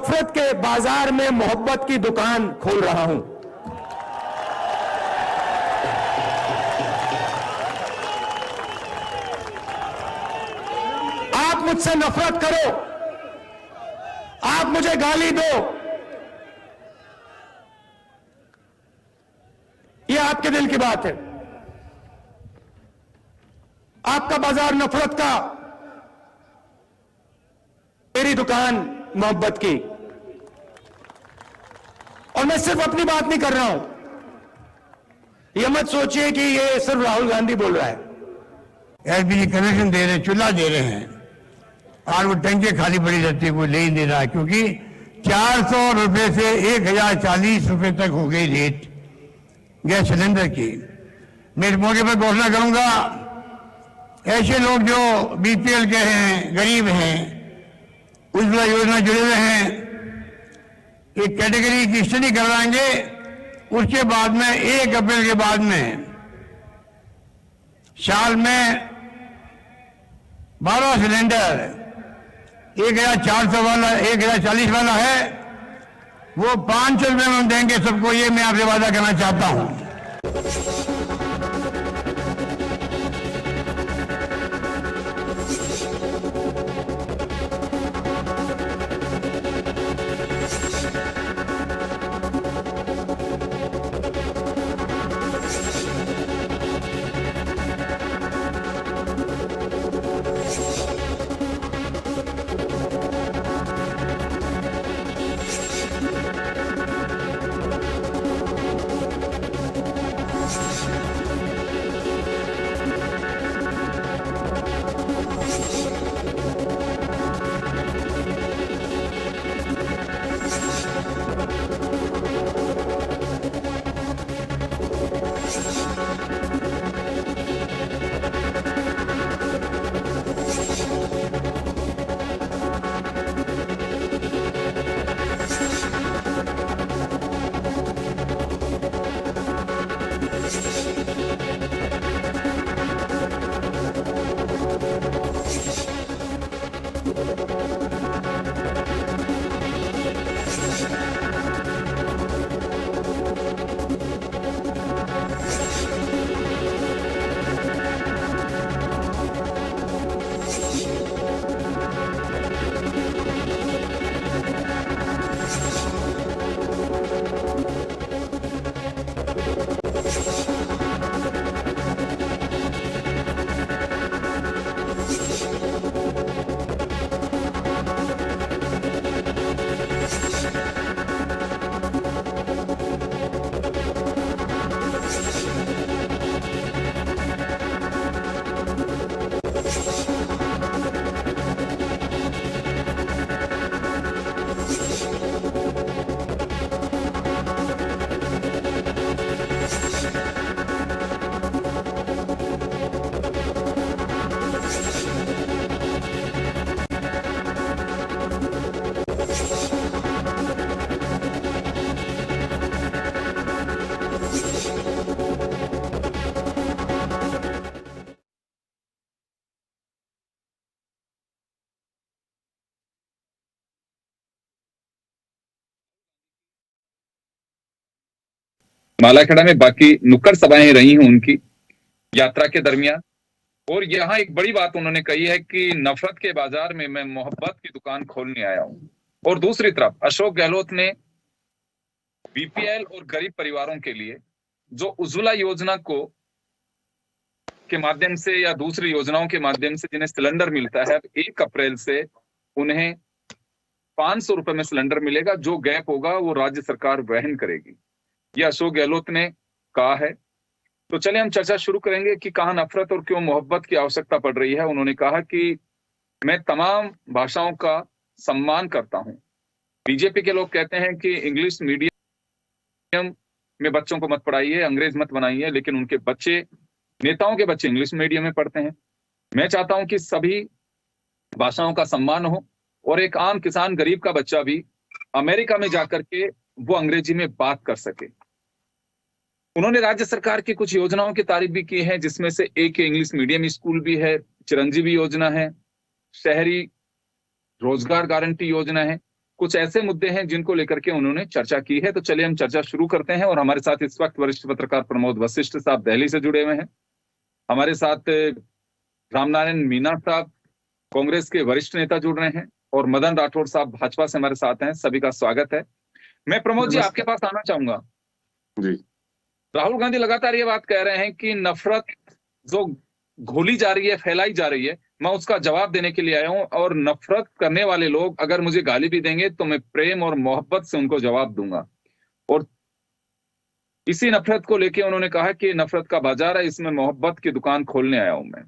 नफरत के बाजार में मोहब्बत की दुकान खोल रहा हूं। आप मुझसे नफरत करो, आप मुझे गाली दो, यह आपके दिल की बात है। आपका बाजार नफरत का, मेरी दुकान मोहब्बत की। और मैं सिर्फ अपनी बात नहीं कर रहा हूं, यह मत सोचिए कि यह सिर्फ राहुल गांधी बोल रहा है। एलपीजी कनेक्शन दे रहे, चूल्हा दे रहे हैं और वो टंकी खाली पड़ी रहती है, कोई ले ही नहीं रहा, क्योंकि 400 रुपए से 1040 रुपए तक हो गई रेट गैस सिलेंडर की। मैं इस मौके पर घोषणा करूंगा, ऐसे लोग जो बीपीएल के हैं, गरीब हैं, उज्ज्वला योजना जुड़े हुए हैं, एक कैटेगरी की स्टडी करवाएंगे। उसके बाद में 1 अप्रैल के बाद में साल में 12 सिलेंडर 1400 वाला, 1040 वाला है, वो 500 रुपये में हम देंगे सबको। ये मैं आपसे वादा करना चाहता हूं। मालाखेड़ा में बाकी नुक्कड़ सभाएं रही हैं उनकी यात्रा के दरमियान। और यहाँ एक बड़ी बात उन्होंने कही है कि नफरत के बाजार में मैं मोहब्बत की दुकान खोलने आया हूं। और दूसरी तरफ अशोक गहलोत ने बीपीएल और गरीब परिवारों के लिए जो उज्ज्वला योजना को के माध्यम से या दूसरी योजनाओं के माध्यम से जिन्हें सिलेंडर मिलता है, 1 अप्रैल से उन्हें 500 रुपए में सिलेंडर मिलेगा। जो गैप होगा वो राज्य सरकार वहन करेगी, यह अशोक गहलोत ने कहा है। तो चले हम चर्चा शुरू करेंगे कि कहां नफरत और क्यों मोहब्बत की आवश्यकता पड़ रही है। उन्होंने कहा कि मैं तमाम भाषाओं का सम्मान करता हूं। बीजेपी के लोग कहते हैं कि इंग्लिश मीडियम में बच्चों को मत पढ़ाइए, अंग्रेज मत बनाइए, लेकिन उनके बच्चे, नेताओं के बच्चे इंग्लिश मीडियम में पढ़ते हैं। मैं चाहता हूं कि सभी भाषाओं का सम्मान हो और एक आम किसान गरीब का बच्चा भी अमेरिका में जाकर के वो अंग्रेजी में बात कर सके। उन्होंने राज्य सरकार की कुछ योजनाओं की तारीफ भी की है, जिसमें से एक इंग्लिश मीडियम स्कूल भी है, चिरंजीवी योजना है, शहरी रोजगार गारंटी योजना है कुछ ऐसे मुद्दे हैं जिनको लेकर के उन्होंने चर्चा की है। तो चलिए हम चर्चा शुरू करते हैं। और हमारे साथ इस वक्त वरिष्ठ पत्रकार प्रमोद वशिष्ठ साहब दिल्ली से जुड़े हुए हैं। हमारे साथ रामनारायण मीना साहब कांग्रेस के वरिष्ठ नेता जुड़ रहे हैं, और मदन राठौड़ साहब भाजपा से हमारे साथ हैं। सभी का स्वागत है। मैं प्रमोद जी आपके पास आना चाहूंगा जी। राहुल गांधी लगातार ये बात कह रहे हैं कि नफरत जो घोली जा रही है, फैलाई जा रही है, मैं उसका जवाब देने के लिए आया हूं, और नफरत करने वाले लोग अगर मुझे गाली भी देंगे तो मैं प्रेम और मोहब्बत से उनको जवाब दूंगा। और इसी नफरत को लेके उन्होंने कहा कि नफरत का बाजार है, इसमें मोहब्बत की दुकान खोलने आया हूं मैं।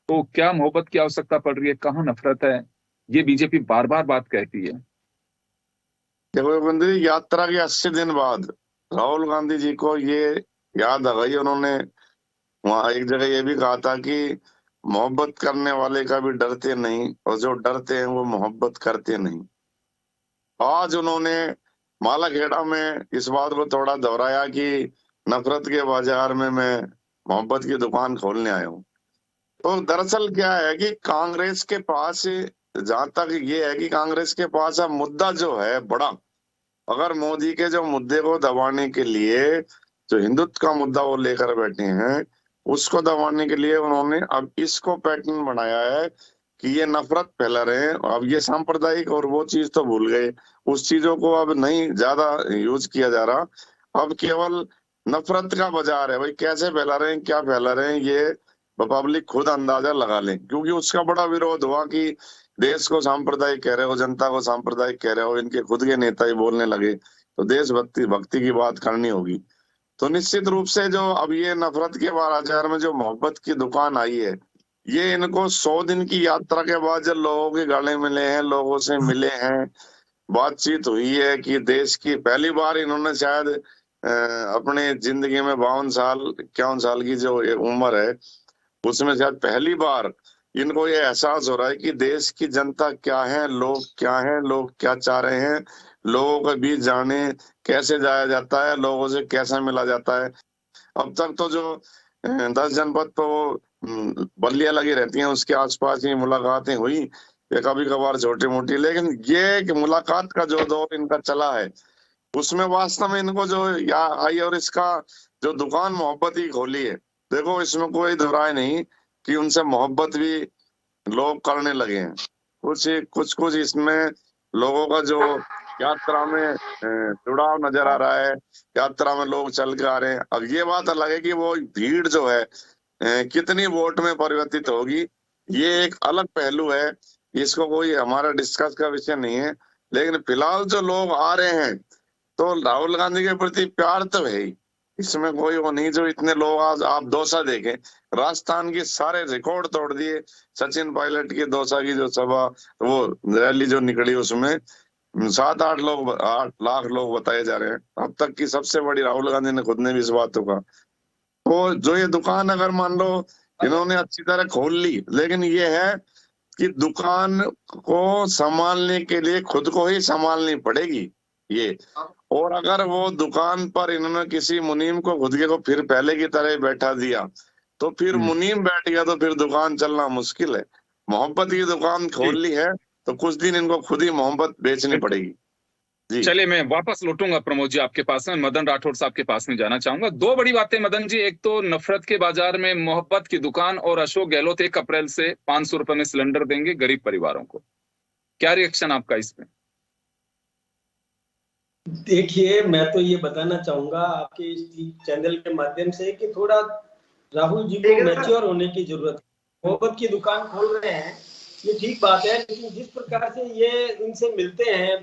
तो क्या मोहब्बत की आवश्यकता पड़ रही है? कहां नफरत है? ये बीजेपी बार बार बात कहती है। देखो बंदी, यात्रा के 80 दिन बाद राहुल गांधी जी को ये याद आ गई। उन्होंने वहां एक जगह ये भी कहा था कि मोहब्बत करने वाले का भी डरते नहीं, और जो डरते हैं वो मोहब्बत करते नहीं। आज उन्होंने मालाखेड़ा में इस बात को थोड़ा दोहराया कि नफरत के बाजार में मैं मोहब्बत की दुकान खोलने आया हूँ। तो दरअसल क्या है कि कांग्रेस के पास, जहां तक ये है कि कांग्रेस के पास अब मुद्दा जो है बड़ा, अगर मोदी के जो मुद्दे को दबाने के लिए, जो हिंदुत्व का मुद्दा वो लेकर बैठे हैं, उसको दबाने के लिए उन्होंने अब इसको पैटर्न बनाया है कि ये नफरत फैला रहे हैं। अब ये सांप्रदायिक और वो चीज तो भूल गए, उस चीजों को अब नहीं ज्यादा यूज किया जा रहा। अब केवल नफरत का बाजार है। भाई कैसे फैला रहे हैं, क्या फैला रहे हैं, ये पब्लिक खुद अंदाजा लगा ले। क्योंकि उसका बड़ा विरोध हुआ कि देश को सांप्रदायिक कह रहे हो, जनता को सांप्रदायिक कह रहे हो, इनके खुद के नेता ही बोलने लगे, तो देशभक्ति की बात करनी होगी। तो निश्चित रूप से जो अब ये नफरत के बाजार में जो मोहब्बत की दुकान आई है, ये इनको 100 दिन की यात्रा के बाद जब लोगों के गले मिले हैं, लोगों से मिले हैं, बातचीत हुई है कि देश की पहली बार इन्होंने शायद अपने जिंदगी में 51 साल की जो उम्र है, उसमें शायद पहली बार इनको ये एहसास हो रहा है कि देश की जनता क्या है, लोग क्या हैं, लोग क्या चाह रहे हैं, लोगों के बीच जाने कैसे जाया जाता है, लोगों से कैसा मिला जाता है। अब तक तो जो 10 जनपद पर वो बल्लियां लगी रहती हैं, उसके आसपास ही मुलाकातें हुई, ये कभी कभार छोटी मोटी, लेकिन ये मुलाकात का जो दौर इनका चला है, उसमें वास्तव में इनको जो आई और इसका जो दुकान मोहब्बत ही खोली है। देखो इसमें कोई दोहराए नहीं कि उनसे मोहब्बत भी लोग करने लगे हैं। कुछ इसमें लोगों का जो यात्रा में जुड़ाव नजर आ रहा है, यात्रा में लोग चल के आ रहे हैं। अब ये बात अलग है कि वो भीड़ जो है कितनी वोट में परिवर्तित होगी, ये एक अलग पहलू है, इसको कोई हमारा डिस्कस का विषय नहीं है। लेकिन फिलहाल जो लोग आ रहे हैं, तो राहुल गांधी के प्रति प्यार तो है ही, इसमें कोई वो नहीं। जो इतने लोग आज आप दौसा देखें, राजस्थान के सारे रिकॉर्ड तोड़ दिए। सचिन पायलट की दौसा की जो सभा, वो रैली जो निकली, उसमें 7-8 लाख लोग बताए जा रहे हैं। अब तक की सबसे बड़ी, राहुल गांधी ने खुद ने भी इस बात को कहा। तो जो ये दुकान अगर मान लो इन्होंने अच्छी तरह खोल ली, लेकिन ये है कि दुकान को संभालने के लिए खुद को ही संभालनी पड़ेगी ये। और अगर वो दुकान पर इन्होंने किसी मुनीम को खुद के को फिर पहले की तरह बैठा दिया, तो फिर मुनीम बैठ गया, तो फिर दुकान चलना मुश्किल है। मोहब्बत की दुकान खोल ली है, तो कुछ दिन इनको खुद ही मोहब्बत बेचनी पड़ेगी। जी चलिए मैं वापस लौटूंगा प्रमोद जी आपके पास में, मदन राठौड़ साहब के पास में जाना चाहूंगा। दो बड़ी बातें मदन जी, एक तो नफरत के बाजार में मोहब्बत की दुकान, और अशोक गहलोत 1 अप्रैल से 500 रुपए में सिलेंडर देंगे गरीब परिवारों को। क्या रिएक्शन आपका इसमें? देखिए, मैं तो ये बताना चाहूंगा आपके इस चैनल के माध्यम से कि थोड़ा राहुल जी को मैच्योर होने की जरूरत है। मोहब्बत की दुकान खोल रहे हैं, ये ठीक बात है, लेकिन जिस प्रकार से ये इनसे मिलते हैं,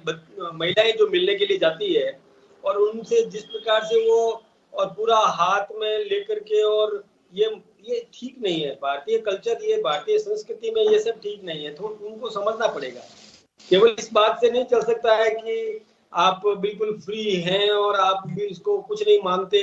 महिलाएं जो मिलने के लिए जाती है, और उनसे जिस प्रकार से वो और पूरा हाथ में लेकर के, और ये ठीक नहीं है। भारतीय कल्चर, ये भारतीय संस्कृति में ये सब ठीक नहीं है। तो उनको समझना पड़ेगा। केवल इस बात से नहीं चल सकता है कि आप बिल्कुल फ्री हैं और आप भी इसको कुछ नहीं मानते,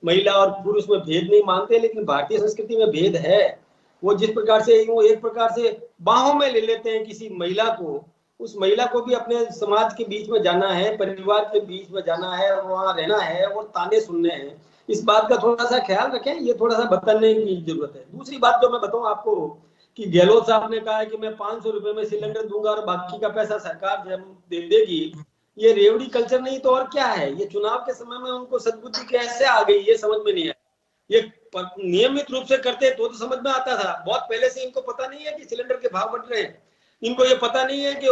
महिला और पुरुष में भेद नहीं मानते, लेकिन भारतीय संस्कृति में भेद है। वो जिस प्रकार से वो एक प्रकार से बाहों में ले लेते हैं किसी महिला को, उस महिला को भी अपने समाज के बीच में जाना है, परिवार के बीच में जाना है, और वहाँ रहना है और ताने सुनने हैं। इस बात का थोड़ा सा ख्याल रखें, ये थोड़ा सा बताने की जरूरत है। दूसरी बात जो मैं बताऊं आपको कि गहलोत साहब ने कहा है कि मैं 500 रुपए में सिलेंडर दूंगा और बाकी का पैसा सरकार दे देगी। ये रेवड़ी कल्चर नहीं तो और क्या है? ये चुनाव के समय में उनको सद्बुद्धि कैसे आ गई, ये समझ में नहीं आया। ये नियमित रूप से करते तो समझ में आता था। बहुत पहले से इनको पता नहीं है कि सिलेंडर के भाव बढ़ रहे हैं, इनको ये पता नहीं है कि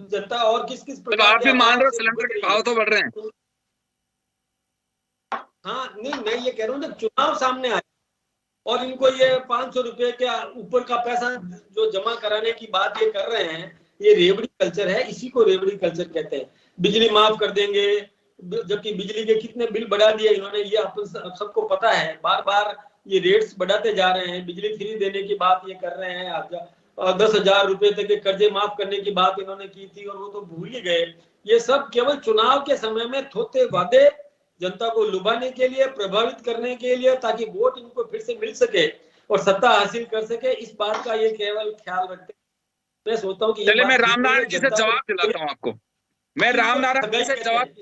जनता और किस किस तो प्रकार आप भी मान रहे हो से सिलेंडर भुगत के रही भाव है। तो बढ़ रहे हैं? हाँ नहीं, मैं ये कह रहा हूँ ना, चुनाव सामने आए और इनको ये 500 रुपए के ऊपर का पैसा जो जमा कराने की बात ये कर रहे हैं, ये रेवड़ी कल्चर है। इसी को रेवड़ी कल्चर कहते हैं। बिजली माफ कर देंगे, जबकि बिजली के कितने बिल बढ़ा दिए इन्होंने, ये आप सबको पता है। बार बार ये रेट्स बढ़ाते जा रहे हैं। बिजली फ्री देने की बात ये कर रहे हैं। 10,000 रुपए तक के कर्जे माफ करने की बात इन्होंने की थी और वो तो भूल ही गए। ये सब केवल चुनाव के समय में थोथे वादे, जनता को लुभाने के लिए, प्रभावित करने के लिए, ताकि वोट इनको फिर से मिल सके और सत्ता हासिल कर सके, इस बात का ये केवल ख्याल रखते हैं। मैं सोचता हूँ कि चलिए मैं रामनारायण जी से जवाब दिलाता हूँ आपको। मैं रामनारायण जी से जवाब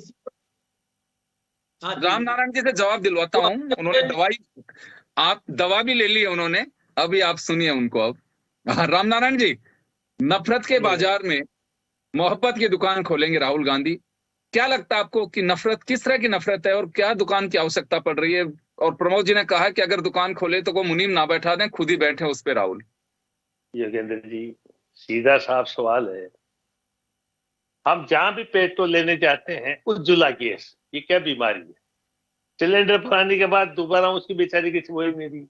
रामनारायण जी से जवाब दिलवाता हूँ। उन्होंने आप दवा भी ले ली है उन्होंने, अभी आप सुनिए उनको। अब रामनारायण जी, नफरत के बाजार में मोहब्बत की दुकान खोलेंगे राहुल गांधी। क्या लगता है आपको कि नफरत किस तरह की नफरत है और क्या दुकान की आवश्यकता पड़ रही है? और प्रमोद जी ने कहा कि अगर दुकान खोले तो वो मुनीम ना बैठा दें, खुद ही बैठे उस पे। राहुल योगेंद्र जी, सीधा साफ सवाल है। हम जहां भी पेट्रोल लेने जाते हैं, उज्ज्वला गैस, ये क्या बीमारी है? सिलेंडर भराने के बाद दोबारा उसकी बेचारी की वही मेरी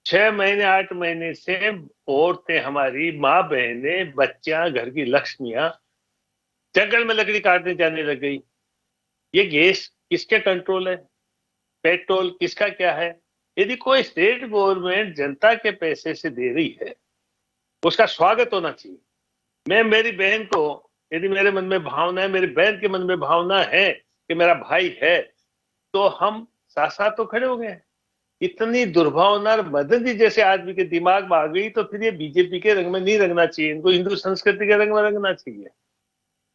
6 महीने 8 महीने से औरतें, हमारी माँ बहनें, बच्चियां, घर की लक्ष्मियां जंगल में लकड़ी काटने जाने लग गई। ये गैस किसके कंट्रोल है? पेट्रोल किसका क्या है? यदि कोई स्टेट गवर्नमेंट जनता के पैसे से दे रही है, उसका स्वागत होना चाहिए। मैं मेरी बहन को, यदि मेरे मन में भावना है, मेरी बहन के मन में भावना है कि मेरा भाई है, तो हम साथ साथ तो खड़े हो गए। इतनी दुर्भावना मदन जी जैसे आदमी के दिमाग में आ गई तो फिर ये बीजेपी के रंग में नहीं रंगना चाहिए, इनको हिंदू संस्कृति के रंग में रंगना चाहिए।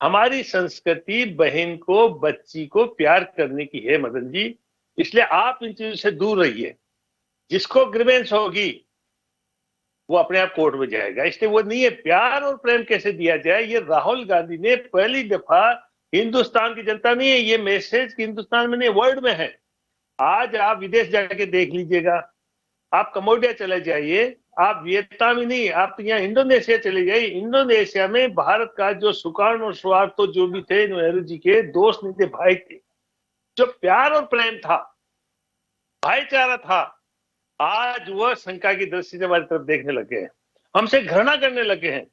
हमारी संस्कृति बहन को, बच्ची को प्यार करने की है मदन जी, इसलिए आप इन चीजों से दूर रहिए। जिसको ग्रीवेंस होगी वो अपने आप कोर्ट में जाएगा, इसलिए वो नहीं है। प्यार और प्रेम कैसे दिया जाए, ये राहुल गांधी ने पहली दफा, हिंदुस्तान की जनता नहीं है, ये मैसेज हिंदुस्तान में नहीं, वर्ल्ड में है। आज आप विदेश जाके देख लीजिएगा, आप कम्बोडिया चले जाइए, आप वियतनाम ही नहीं, आप यहाँ इंडोनेशिया चले जाइए। इंडोनेशिया में भारत का जो सुकार्ण और स्वार्थ तो जो भी थे, नेहरू जी के दोस्त नहीं थे, भाई थे। जो प्यार और प्रेम था, भाईचारा था, आज वह शंका की दृष्टि से हमारी तरफ देखने लगे हैं, हमसे घृणा करने लगे हैं।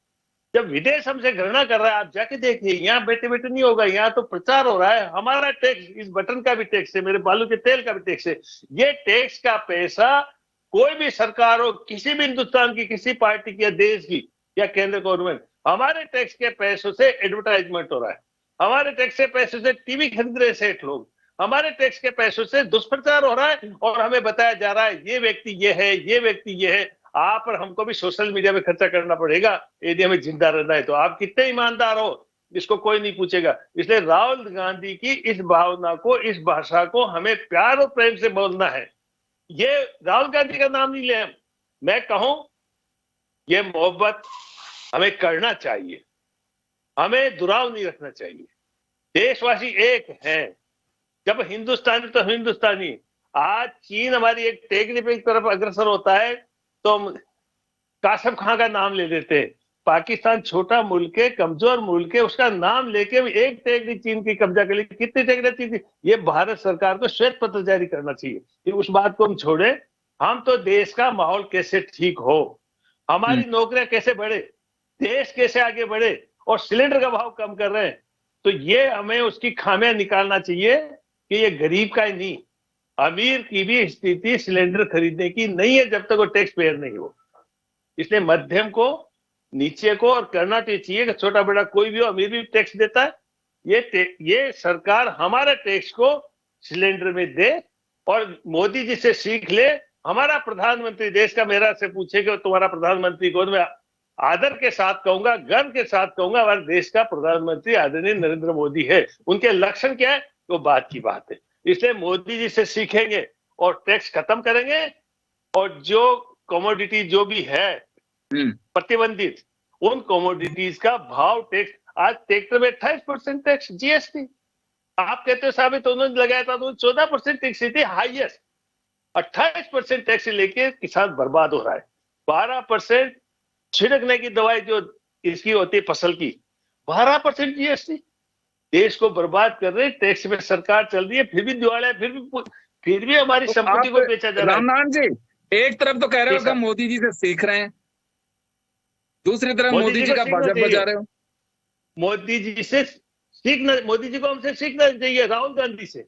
जब विदेश हमसे घृणा कर रहा है, आप जाके देखिए, यहाँ बैठे बैठे नहीं होगा, यहाँ तो प्रचार हो रहा है। हमारा टैक्स, इस बटन का भी टैक्स है, मेरे बालू के तेल का भी टैक्स है। ये टैक्स का पैसा कोई भी सरकार हो, किसी भी हिंदुस्तान की किसी पार्टी की या देश की या केंद्र गवर्नमेंट, हमारे टैक्स के पैसों से एडवर्टाइजमेंट हो रहा है, हमारे टैक्स के पैसों से टीवी खरीद रहे सेठ लोग, हमारे टैक्स के पैसों से दुष्प्रचार हो रहा है और हमें बताया जा रहा है ये व्यक्ति ये है, ये व्यक्ति ये है। आप और हमको भी सोशल मीडिया में खर्चा करना पड़ेगा यदि हमें जिंदा रहना है। तो आप कितने ईमानदार हो, इसको कोई नहीं पूछेगा। इसलिए राहुल गांधी की इस भावना को, इस भाषा को हमें प्यार और प्रेम से बोलना है। ये राहुल गांधी का नाम नहीं ले, मैं कहूं ये मोहब्बत हमें करना चाहिए, हमें दुराव नहीं रखना चाहिए। देशवासी एक हैं, जब हिंदुस्तानी तो हिंदुस्तानी। आज चीन हमारी एक टेकनी की तरफ अग्रसर होता है तो कासम खां का नाम ले लेते हैं। पाकिस्तान छोटा मुल्क है, कमजोर मुल्क है, उसका नाम लेके एक टेकनी चीन की कब्जा कर ली। कितनी टेकनी चीन की? ये भारत सरकार को श्वेत पत्र जारी करना चाहिए कि उस बात को हम छोड़े। हम तो देश का माहौल कैसे ठीक हो, हमारी नौकरियां कैसे बढ़े, देश कैसे आगे बढ़े, और सिलेंडर का भाव कम कर रहे हैं, तो ये हमें उसकी खामियां निकालना चाहिए कि ये गरीब का ही नहीं, अमीर की भी स्थिति सिलेंडर खरीदने की नहीं है जब तक वो टैक्स पेयर नहीं हो। इसलिए मध्यम को, नीचे को और करना तो चाहिए कि छोटा बड़ा कोई भी हो, अमीर भी टैक्स देता है। ये सरकार हमारे टैक्स को सिलेंडर में दे और मोदी जी से सीख ले। हमारा प्रधानमंत्री देश का मेरा से पूछे कि तुम्हारा प्रधानमंत्री कौन, मैं आदर के साथ कहूंगा, गर्व के साथ कहूंगा, हमारे देश का प्रधानमंत्री आदरणीय नरेंद्र मोदी है। उनके लक्षण क्या है वो बात की बात है। इसलिए मोदी जी से सीखेंगे और टैक्स खत्म करेंगे, और जो कमोडिटी जो भी है प्रतिबंधित, उन कमोडिटीज का भाव टैक्स, आज ट्रैक्टर में 28% टैक्स, जीएसटी, आप कहते हो साबित उन्होंने लगाया था तो 14% टैक्स थी हाईएस्ट, 28% टैक्स लेके किसान बर्बाद हो रहा है। 12% छिड़कने की दवाई जो इसकी होती है फसल की, 12% जीएसटी, देश को बर्बाद कर रहे, टैक्स में सरकार चल रही है, फिर भी दिवालिया, फिर भी हमारी संपत्ति को बेचा जा रहा है। रामनारायण जी, एक तरफ तो कह रहे हो जी कि सर। मोदी जी से सीख रहे हैं, दूसरी तरफ मोदी जी को का सीखना बाजब चाहिए। बजा रहे हो। मोदी जी से सीखना, मोदी जी को हमसे सीखना चाहिए, राहुल गांधी से।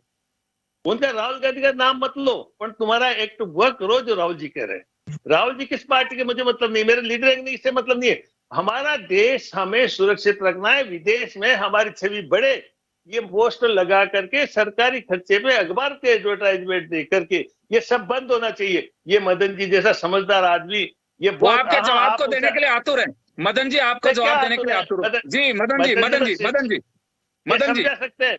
उनका, राहुल गांधी का नाम मत लो, पर तुम्हारा एक्ट वर्क करो जो राहुल जी कह रहे हैं। राहुल जी किस पार्टी के मुझे मतलब नहीं, मेरे लीडर है इससे मतलब नहीं है। हमारा देश हमें सुरक्षित रखना है, विदेश में हमारी छवि बढ़े, ये पोस्टर लगा करके सरकारी खर्चे पे अखबार के एडवर्टाइजमेंट दे करके ये सब बंद होना चाहिए। ये मदन जी जैसा समझदार आदमी ये वो आपके हाँ, जवाब आप को देने के लिए आतुर है मदन जी, आपको क्या जवाब देने के आतुर लिए है? आतुर है। मदन- जी मदन जी, मदन मदन जी जी, को मदन जी, ये मदन जी, समझा सकते हैं,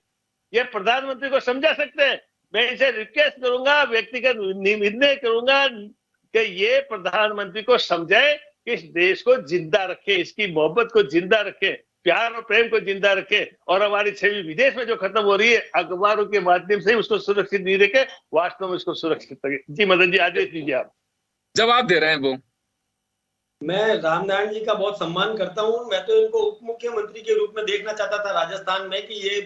ये प्रधानमंत्री को समझा सकते हैं। मैं इसे रिक्वेस्ट करूंगा, व्यक्तिगत निर्णय करूंगा कि ये प्रधानमंत्री को समझाए कि इस देश को जिंदा रखे, इसकी मोहब्बत को जिंदा रखे, प्यार और प्रेम को जिंदा रखे, और हमारी छवि विदेश में जो खत्म हो रही है अखबारों के माध्यम से उसको सुरक्षित नहीं रखे, वास्तव में उसको सुरक्षित रखे। जी मदन जी, आदेश दीजिए आप। जवाब दे रहे हैं वो। मैं रामनारायण जी का बहुत सम्मान करता हूं। मैं तो इनको उप मुख्यमंत्री के रूप में देखना चाहता था राजस्थान में, कि ये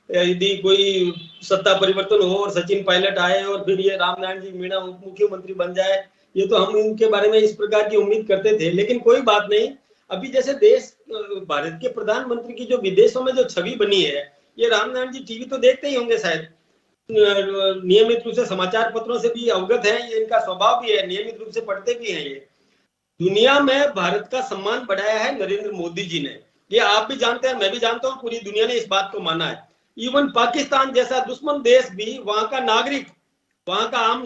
यदि कोई सत्ता परिवर्तन हो और सचिन पायलट आए और फिर ये रामनारायण जी मीणा उप मुख्यमंत्री बन जाए, ये तो हम इनके बारे में इस प्रकार की उम्मीद करते थे। लेकिन कोई बात नहीं, अभी जैसे देश, भारत के प्रधानमंत्री की जो विदेशों में जो छवि बनी है, ये रामनारायण जी टीवी तो देखते ही होंगे शायद, नियमित रूप से समाचार पत्रों से भी अवगत है, ये इनका स्वभाव भी है, नियमित रूप से पढ़ते भी हैं। ये दुनिया में भारत का सम्मान बढ़ाया है नरेंद्र मोदी जी ने, ये आप भी जानते हैं, मैं भी जानता हूं, पूरी दुनिया ने इस बात को माना है। इवन पाकिस्तान जैसा दुश्मन देश भी, वहां का नागरिक, वहां का आम,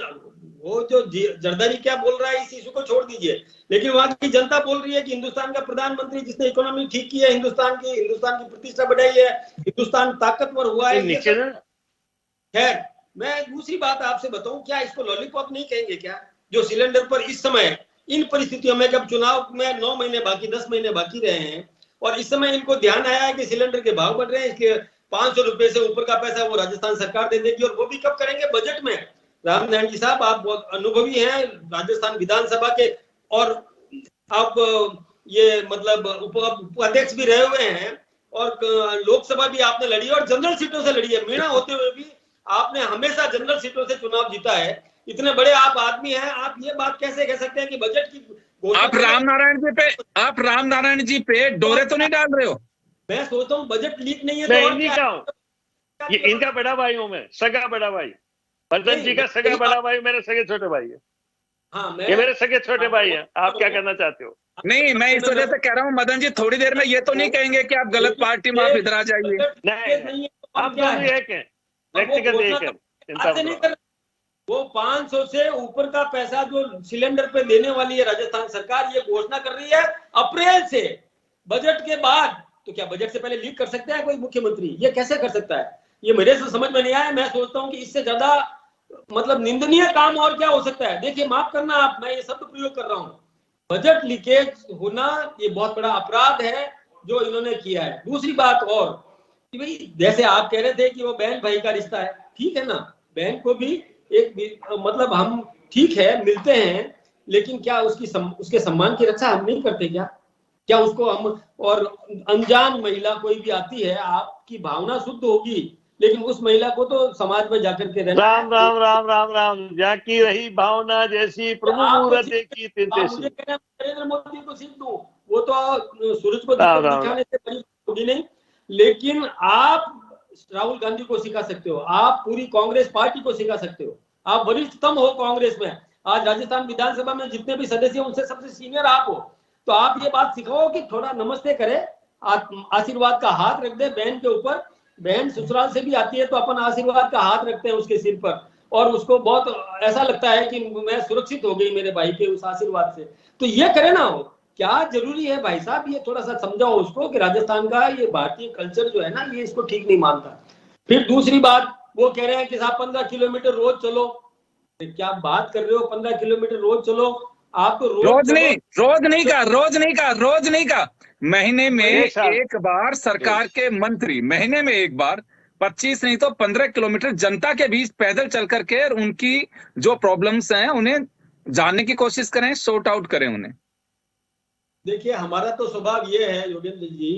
वो जो जरदारी क्या बोल रहा है इस इशू को छोड़ दीजिए, लेकिन वहां की जनता बोल रही है कि हिंदुस्तान का प्रधानमंत्री जिसने इकोनॉमी ठीक की है, हिंदुस्तान की प्रतिष्ठा बढ़ाई है, हिंदुस्तान ताकतवर हुआ है। खैर, मैं दूसरी बात आपसे बताऊं, क्या इसको लॉलीपॉप नहीं कहेंगे क्या, जो सिलेंडर पर इस समय इन परिस्थितियों में, जब चुनाव में 9 महीने बाकी, 10 महीने बाकी रहे हैं, और इस समय इनको ध्यान आया है कि सिलेंडर के भाव बढ़ रहे हैं, इसके 500 रुपए से ऊपर का पैसा वो राजस्थान सरकार दे देगी, और वो भी कब करेंगे, बजट में। रामनारायण जी साहब, आप बहुत अनुभवी हैं राजस्थान विधानसभा के, और आप ये मतलब उपाध्यक्ष भी रहे हुए हैं, और लोकसभा भी आपने लड़ी और जनरल सीटों से लड़ी है। मीणा होते हुए भी आपने हमेशा जनरल सीटों से चुनाव जीता है। इतने बड़े आप आदमी हैं, आप ये बात कैसे कह सकते हैं कि बजट की आप रामनारायण जी पे डोरे तो नहीं डाल रहे हो? मैं सोचता हूँ बजट लीक नहीं है, मैं तो इन्हीं का हूँ, ये इनका बड़ा भाई हूँ मैं, सगा बड़ा भाई, मदन जी का सगा बड़ा भाई, मेरे सगे छोटे भाई है। हाँ, ये मेरे सगे छोटे भाई हैं। आप क्या करना चाहते हो? नहीं, मैं इस वजह से कह रहा हूँ मदन जी, थोड़ी देर में ये तो नहीं कहेंगे कि आप गलत पार्टी में, आप इधर आ जाइए। नहीं, आप दोनों एक हैं, व्यक्तिगत एक है, चिंता मत करो। वो 500 से ऊपर का पैसा जो सिलेंडर पे देने वाली है राजस्थान सरकार, ये घोषणा कर रही है अप्रैल से, बजट के बाद। तो क्या बजट से पहले लीक कर सकता है कोई मुख्यमंत्री? ये कैसे कर सकता है? ये मेरे से समझ में नहीं आया। मैं सोचता हूँ कि इससे ज्यादा मतलब निंदनीय काम और क्या हो सकता है। देखिए, माफ करना आप, मैं ये शब्द प्रयोग कर रहा हूँ, बजट लीकेज होना ये बहुत बड़ा अपराध है जो इन्होंने किया है। दूसरी बात और कि भाई, जैसे आप कह रहे थे कि वो बहन भाई का रिश्ता है, ठीक है ना, बहन को भी एक मतलब हम ठीक है मिलते हैं, लेकिन क्या उसके सम्मान की रक्षा हम नहीं करते क्या? क्या उसको हम, और अनजान महिला कोई भी आती है, आपकी भावना शुद्ध होगी, लेकिन उस महिला को तो समाज में जाकर के रहना। राम राम राम राम राम, जाकी रही भावना जैसी, प्रभु मूरत की मुझे कहना नरेंद्र मोदी को सीख दूं, वो तो सूरज को दिखाने से बड़ी होगी नहीं, लेकिन आप राहुल गांधी को सिखा सकते हो, आप पूरी कांग्रेस पार्टी को सिखा सकते हो, आप वरिष्ठतम हो कांग्रेस में। आज राजस्थान विधानसभा में जितने भी सदस्य हैं उनसे सबसे सीनियर आप हो, तो आप ये बात सिखाओ कि थोड़ा नमस्ते करे, आशीर्वाद का हाथ रख दे बहन के ऊपर। बहन ससुराल से भी आती है तो अपन आशीर्वाद का हाथ रखते हैं उसके सिर पर, और उसको बहुत ऐसा लगता है कि मैं सुरक्षित हो गई मेरे भाई के उस आशीर्वाद से। तो ये करे ना, हो क्या जरूरी है भाई साहब, ये थोड़ा सा समझाओ उसको कि राजस्थान का ये भारतीय कल्चर जो है ना, ये इसको ठीक नहीं मानता। फिर दूसरी बात, वो कह रहे हैं कि साहब 15 किलोमीटर रोज चलो। क्या बात कर रहे हो, 15 किलोमीटर रोज चलो? आप तो रोज नहीं का, महीने में एक बार सरकार के मंत्री, महीने में एक बार 25 नहीं तो 15 किलोमीटर जनता के बीच पैदल चल करके उनकी जो प्रॉब्लम्स हैं उन्हें जानने की कोशिश करें, सॉर्ट आउट करें उन्हें। देखिए, हमारा तो स्वभाव ये है योगेंद्र जी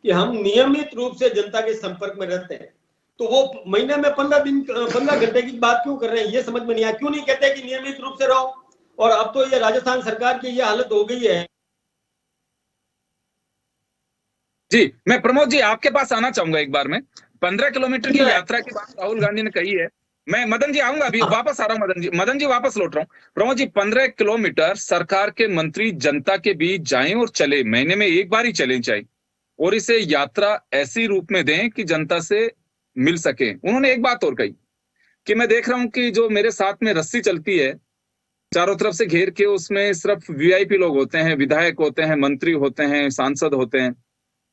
कि हम नियमित रूप से जनता के संपर्क में रहते हैं, तो वो महीने में 15 घंटे की बात क्यों कर रहे हैं, ये समझ में नहीं आया। क्यों नहीं कहते कि नियमित रूप से रहो? और अब तो ये राजस्थान सरकार की ये हालत हो गई है। जी, मैं प्रमोद जी आपके पास आना चाहूंगा एक बार में। 15 किलोमीटर की यात्रा की बात राहुल गांधी ने कही है। मैं मदन जी आऊंगा, अभी वापस आ रहा हूँ मदन जी वापस लौट रहा हूँ। प्रमोद जी, 15 किलोमीटर सरकार के मंत्री जनता के बीच जाएं और चले, महीने में एक बार ही चले चाहिए, और इसे यात्रा ऐसी रूप में दें कि जनता से मिल सके। उन्होंने एक बात और कही कि मैं देख रहा हूं कि जो मेरे साथ में रस्सी चलती है चारों तरफ से घेर के, उसमें सिर्फ वीआईपी लोग होते हैं, विधायक होते हैं, मंत्री होते हैं, सांसद होते हैं,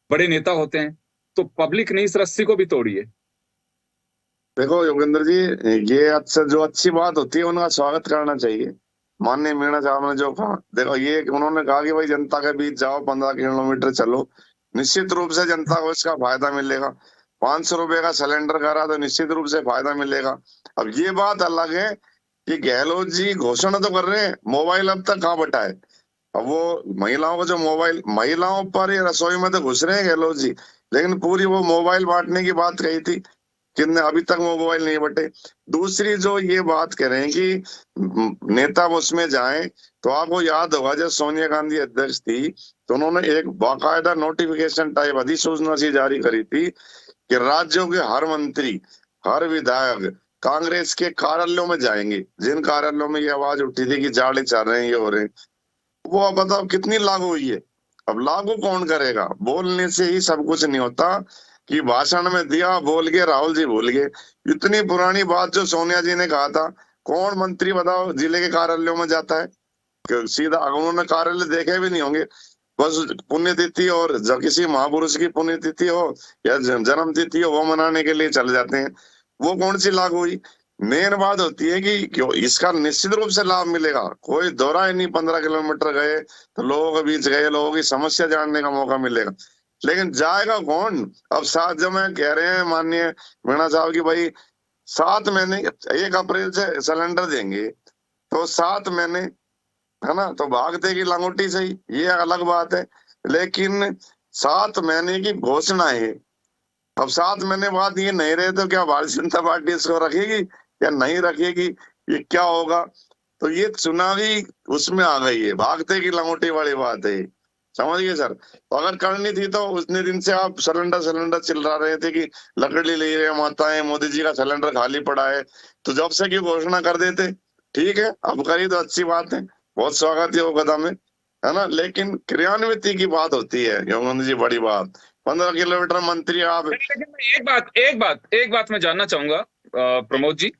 बड़े नेता होते हैं, तो पब्लिक ने इस रस्सी को भी तोड़ी है। देखो योगेंद्र जी, ये अच्छा जो अच्छी बात होती है उनका स्वागत करना चाहिए। माननीय मीणा साहब ने जो कहा, देखो ये उन्होंने कहा कि भाई जनता के बीच जाओ, 15 किलोमीटर चलो, निश्चित रूप से जनता को इसका फायदा मिलेगा। 500 रुपए का सिलेंडर करा तो निश्चित रूप से फायदा मिलेगा। अब ये बात अलग है कि गहलोत जी घोषणा तो कर रहे हैं, मोबाइल अब तक कहाँ बटा है। अब वो महिलाओं को जो मोबाइल, महिलाओं पर ये रसोई में तो घुस रहे हैं गहलोत जी, लेकिन पूरी वो मोबाइल बांटने की बात कही थी, कितने अभी तक मोबाइल नहीं बटे। दूसरी जो ये बात कह रहे हैं कि नेता उसमें जाएं, तो आपको याद होगा जब सोनिया गांधी अध्यक्ष थी तो उन्होंने एक बाकायदा नोटिफिकेशन टाइप अधिसूचना सी जारी करी थी कि राज्यों के हर मंत्री, हर विधायक कांग्रेस के कार्यालयों में जाएंगे, जिन कार्यालयों में ये आवाज उठी थी कि जाड़े चल रहे हैं, ये हो रहे हैं। वो अब बताओ कितनी लागू हुई है? अब लागू कौन करेगा? बोलने से ही सब कुछ नहीं होता कि भाषण में दिया, बोल के राहुल जी भूल गए। इतनी पुरानी बात जो सोनिया जी ने कहा था, कौन मंत्री बताओ जिले के कार्यालयों में जाता है? सीधा उन्होंने कार्यालय देखे भी नहीं होंगे, बस पुण्यतिथि और जब किसी महापुरुष की पुण्यतिथि हो या जन्म तिथि हो वो मनाने के लिए चले जाते हैं। वो कौन सी लागू हुई? मेन बात होती है कि क्यों इसका निश्चित रूप से लाभ मिलेगा, कोई दौरा ही नहीं। 15 किलोमीटर गए तो लोगों के बीच गए, लोगों की समस्या जानने का मौका मिलेगा, लेकिन जाएगा कौन? अब साथ जो मैं कह रहे हैं माननीय मीणा साहब की भाई 7 महीने 1 अप्रैल से सिलेंडर देंगे, तो 7 महीने है ना, तो भागते की लंगोटी से ही, ये अलग बात है। लेकिन 7 महीने की घोषणा है, अब 7 महीने बाद ये नहीं रहे तो क्या भारतीय जनता पार्टी इसको रखेगी या नहीं रखेगी, ये क्या होगा? तो ये चुनावी उसमें आ गई है, भागते की लंगोटी वाली बात है, समझ गए सर। तो अगर करनी थी तो उतने दिन से आप सिलेंडर चिल्ला रहे थे कि लकड़ी ले रहे माताएं, मोदी जी का सिलेंडर खाली पड़ा है, तो जब से की घोषणा कर देते, ठीक है अब करी तो अच्छी बात है, बहुत स्वागत है वो कदम है ना, लेकिन क्रियान्वित की बात होती है योगेंद्र जी, बड़ी बात। 15 किलोमीटर मंत्री आप। एक बात मैं जानना चाहूंगा प्रमोद जी,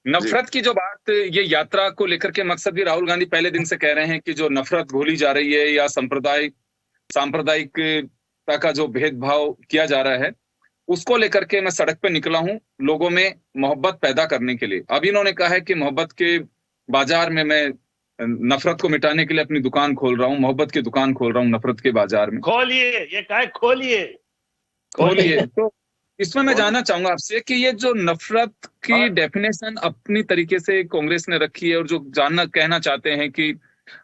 नफरत की जो बात, ये यात्रा को लेकर के मकसद भी राहुल गांधी पहले दिन से कह रहे हैं कि जो नफरत घोली जा रही है या सांप्रदायिकता का जो भेदभाव किया जा रहा है, उसको लेकर के मैं सड़क पे निकला हूं लोगों में मोहब्बत पैदा करने के लिए। अभी इन्होंने कहा है कि मोहब्बत के बाजार में मैं नफरत को मिटाने के लिए अपनी दुकान खोल रहा हूँ, मोहब्बत की दुकान खोल रहा हूँ नफरत के बाजार में। खोलिए, ये कहा है खोलिए। तो इसमें मैं जानना चाहूंगा आपसे कि ये जो नफरत की डेफिनेशन अपनी तरीके से कांग्रेस ने रखी है और जो कहना चाहते हैं कि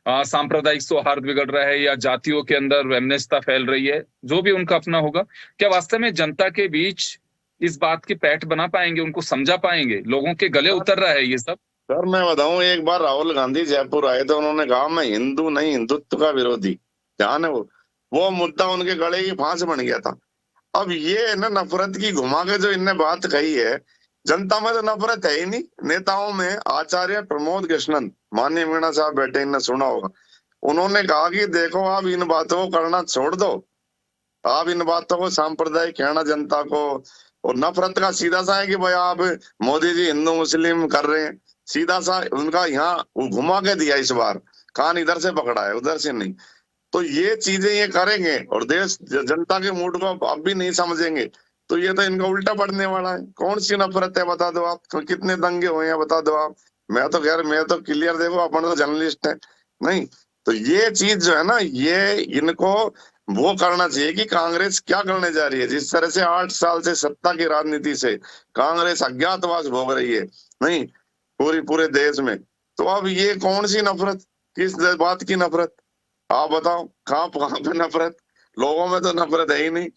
सांप्रदायिक सौहार्द बिगड़ रहा है या जातियों के अंदर वैमनस्यता फैल रही है, जो भी उनका अपना होगा, क्या वास्तव में जनता के बीच इस बात की पैठ बना पाएंगे, उनको समझा पाएंगे? लोगों के गले उतर रहा है ये सब। सर मैं बताऊं, एक बार राहुल गांधी जयपुर आए तो उन्होंने कहा मैं हिंदू नहीं हिंदुत्व का विरोधी, ध्यान है वो मुद्दा उनके गले की फांस बन गया था। अब ये ना नफरत की घुमा के जो इनने बात कही है, जनता में तो नफरत है ही नहीं। नेताओं में आचार्य प्रमोद कृष्णन, माननीय मीणा साहब बैठे, इनने सुना होगा, उन्होंने कहा कि देखो आप इन बातों को करना छोड़ दो, आप इन बातों को सांप्रदायिक कहना जनता को, और नफरत का सीधा सा है कि भाई आप मोदी जी हिंदू मुस्लिम कर रहे हैं, सीधा सा उनका यहाँ घुमा के दिया। इस बार कान इधर से पकड़ा है, उधर से नहीं। तो ये चीजें ये करेंगे और देश जनता के मूड को अब भी नहीं समझेंगे, तो ये तो इनका उल्टा पड़ने वाला है। कौन सी नफरत है बता दो आप, तो कितने दंगे हुए हैं बता दो आप। मैं तो खैर मैं तो क्लियर, देखो अपन तो जर्नलिस्ट है नहीं, तो ये चीज जो है ना, ये इनको वो करना चाहिए कि कांग्रेस क्या करने जा रही है। जिस तरह से 8 साल से सत्ता की राजनीति से कांग्रेस अज्ञातवास भोग रही है, नहीं पूरे देश में, तो अब ये कौन सी नफरत, किस बात की नफरत, आप बताओ, कहाँ पे नफरत, लोगों में तो नफरत है ही नहीं।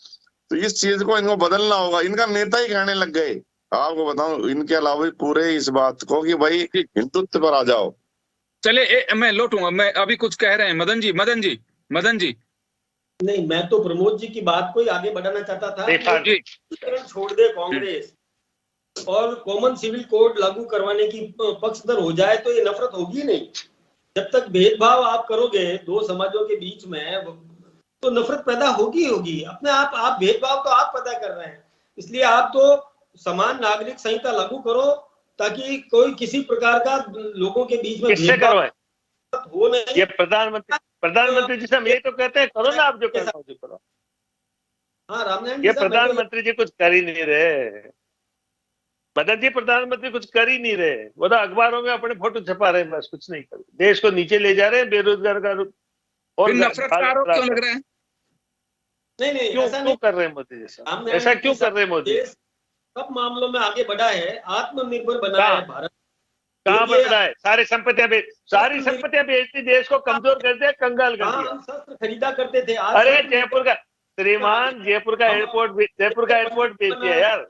तो इस चीज को इनको बदलना होगा। इनका नेता ही कहने लग गए, आपको बताऊं, इनके अलावा पूरे इस बात को कि भाई हिंदुत्व पर आ जाओ। चले मैं लौटूंगा, मैं अभी कुछ कह रहे हैं मदन जी। नहीं, मैं तो प्रमोद जी की बात को ही आगे बढ़ाना चाहता था कि छोड़ दे कांग्रेस और कॉमन सिविल कोड लागू करवाने की पक्षधर हो जाए तो ये नफरत होगी नहीं। जब तक भेदभाव आप करोगे दो समाजों के बीच में तो नफरत पैदा होगी अपने आप भेदभाव तो आप पैदा कर रहे हैं। इसलिए आप तो समान नागरिक संहिता लागू करो ताकि कोई किसी प्रकार का लोगों के बीच में भेदभाव हो नहीं। ये प्रधानमंत्री जी से हम ये तो कहते हैं, करो ना आप जो करना हो जो करो। हाँ रामनारायण, ये प्रधानमंत्री जी कुछ कर ही नहीं रहे मदन जी, प्रधानमंत्री कुछ कर ही नहीं रहे। वो तो अखबारों में अपने फोटो छपा रहे हैं, बस कुछ नहीं कर, देश को नीचे ले जा रहे हैं, बेरोजगार का और नफरत का आरोप क्यों लग रहा है? नहीं क्यों कर रहे हैं मोदी जी साहब, ऐसा क्यों कर रहे हैं मोदी? सब मामलों में आगे बढ़ा है, आत्मनिर्भर बना है भारत। कहाँ बढ़ा है? सारी संपत्तियां बेचती, देश को कमजोर कर दिया, कंगाल कर दिया। हम शस्त्र खरीदा करते थे, अरे जयपुर का श्रीमान, जयपुर का एयरपोर्ट बेच दिया यार।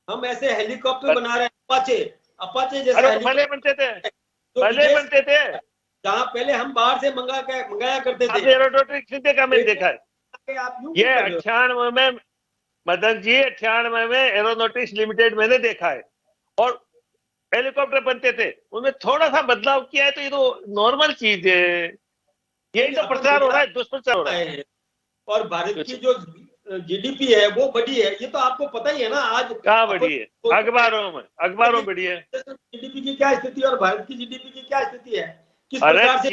हम ऐसे हेलीकॉप्टर बना रहे हैं, अपाचे जैसे पहले बनते थे जहाँ पहले हम बाहर से मंगाया करते थे। एरोनॉटिक्स का मैंने देखा है, ये 98 में मदन जी, 98 में एरोनॉटिक्स लिमिटेड मैंने देखा है, और हेलीकॉप्टर बनते थे, उनमें थोड़ा सा बदलाव किया है, तो ये तो नॉर्मल चीज है। यही तो प्रचार हो रहा है, दुष्प्रचार हो रहा है। और भारत की जो जीडीपी है वो बढ़ी है, ये तो आपको पता ही है ना। आज कहाँ बढ़ी है? अखबारों में बढ़ी है। जीडीपी की क्या स्थिति और भारत की जीडीपी की क्या स्थिति है, किस अरे प्रकार से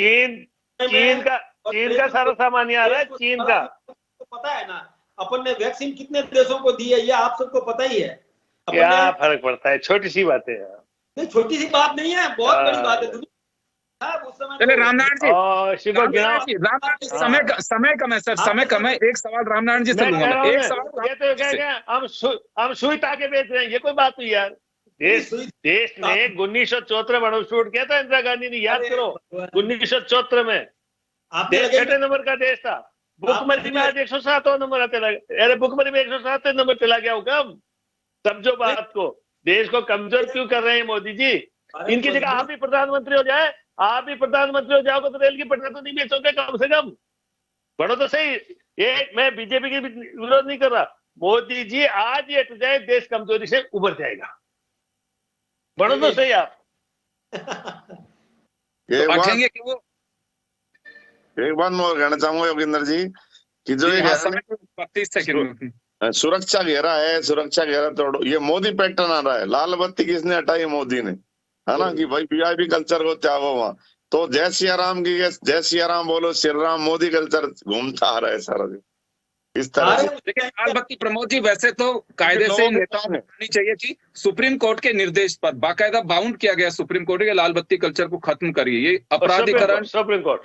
चीन का सारा सामान आ रहा है, चीन का तो पता है ना। अपन ने वैक्सीन कितने देशों को दी है, ये आप सबको पता ही है। क्या फर्क पड़ता है, छोटी सी बात है। नहीं, छोटी सी बात नहीं है, बहुत बड़ी बात है। चले रामनारायण जी, समय कम है सर, समय कम है। एक सवाल रामनारायण जी से लूंगा मैं, एक सवाल। ये तो क्या हम सुई ताके बेच रहे हैं, ये कोई बात नहीं यार। देश ने 1974 में अणुस्फोट किया था इंदिरा गांधी ने, याद करो। 1974 में देश 6 नंबर का देश था, भुखमरी में आज 107 नंबर आते लगे। अरे भुखमरी में 107 नंबर चला गया हो कम। समझो बात को, देश को कमजोर क्यों कर रहे हैं मोदी जी? इनकी जगह आप भी प्रधानमंत्री हो जाए, आप भी प्रधानमंत्री हो जाओगे तो रेल की पटरी तो नहीं बेचोगे कम से कम। बढ़ो तो सही। ये मैं बीजेपी की विरोध नहीं कर रहा, मोदी जी आज ये हट जाए, देश कमजोरी से उभर जाएगा। बढ़ो तो सही आप। एक बात मैं कहना चाहूंगा योगेंद्र जी कि जो सुरक्षा घेरा है, सुरक्षा घेरा तोड़ो, ये मोदी पैटर्न आ रहा है। लाल बत्ती किसने हटाई? मोदी ने, है ना, कि भाई वीआईपी कल्चर को त्यागो वहां। तो जय सिया राम की जय सिया राम बोलो, श्री राम, मोदी कल्चर घूमता आ रहा है सारा दिन इस तरह से। लेकिन लाल बत्ती प्रमोद जी, वैसे तो कायदे से नेताओं को करनी चाहिए थी। सुप्रीम कोर्ट के निर्देश पर बाकायदा बाउंड किया गया सुप्रीम कोर्ट के, लाल बत्ती कल्चर को खत्म करिए। ये अपराधीकरण सुप्रीम कोर्ट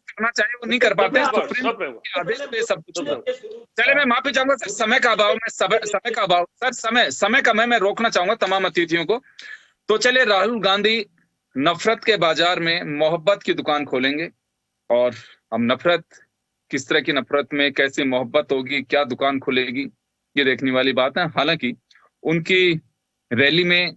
करना चाहिए, वो नहीं कर पाते। सुप्रीम के आदेश पे सब कुछ। चले मैं माफी चाहूंगा सर, समय का अभाव में, समय का अभाव सर, समय का मैं रोकना चाहूंगा तमाम अतिथियों को। तो चले, राहुल गांधी नफरत के बाजार में मोहब्बत की दुकान खोलेंगे, और हम नफरत, किस तरह की नफरत में कैसी मोहब्बत होगी, क्या दुकान खुलेगी, ये देखने वाली बात है। हालांकि उनकी रैली में,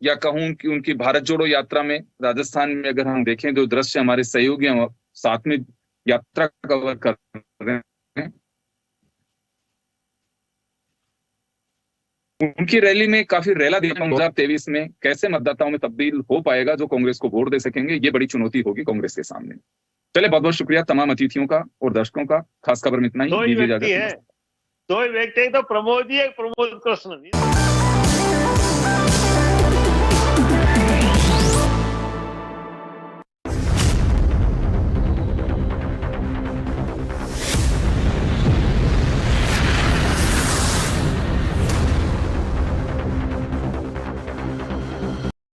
या कहूं कि उनकी भारत जोड़ो यात्रा में राजस्थान में अगर हम देखें, जो दृश्य हमारे सहयोगी साथ में यात्रा कवर कर रहे हैं, उनकी रैली में काफी रैला दिया। 2023 में कैसे मतदाताओं में तब्दील हो पाएगा जो कांग्रेस को वोट दे सकेंगे, ये बड़ी चुनौती होगी कांग्रेस के सामने। चले, बहुत बहुत शुक्रिया तमाम अतिथियों का और दर्शकों का। खास खबर में इतना ही। दो ही व्यक्ति है, तो प्रमोद जी, प्रमोद कृष्ण।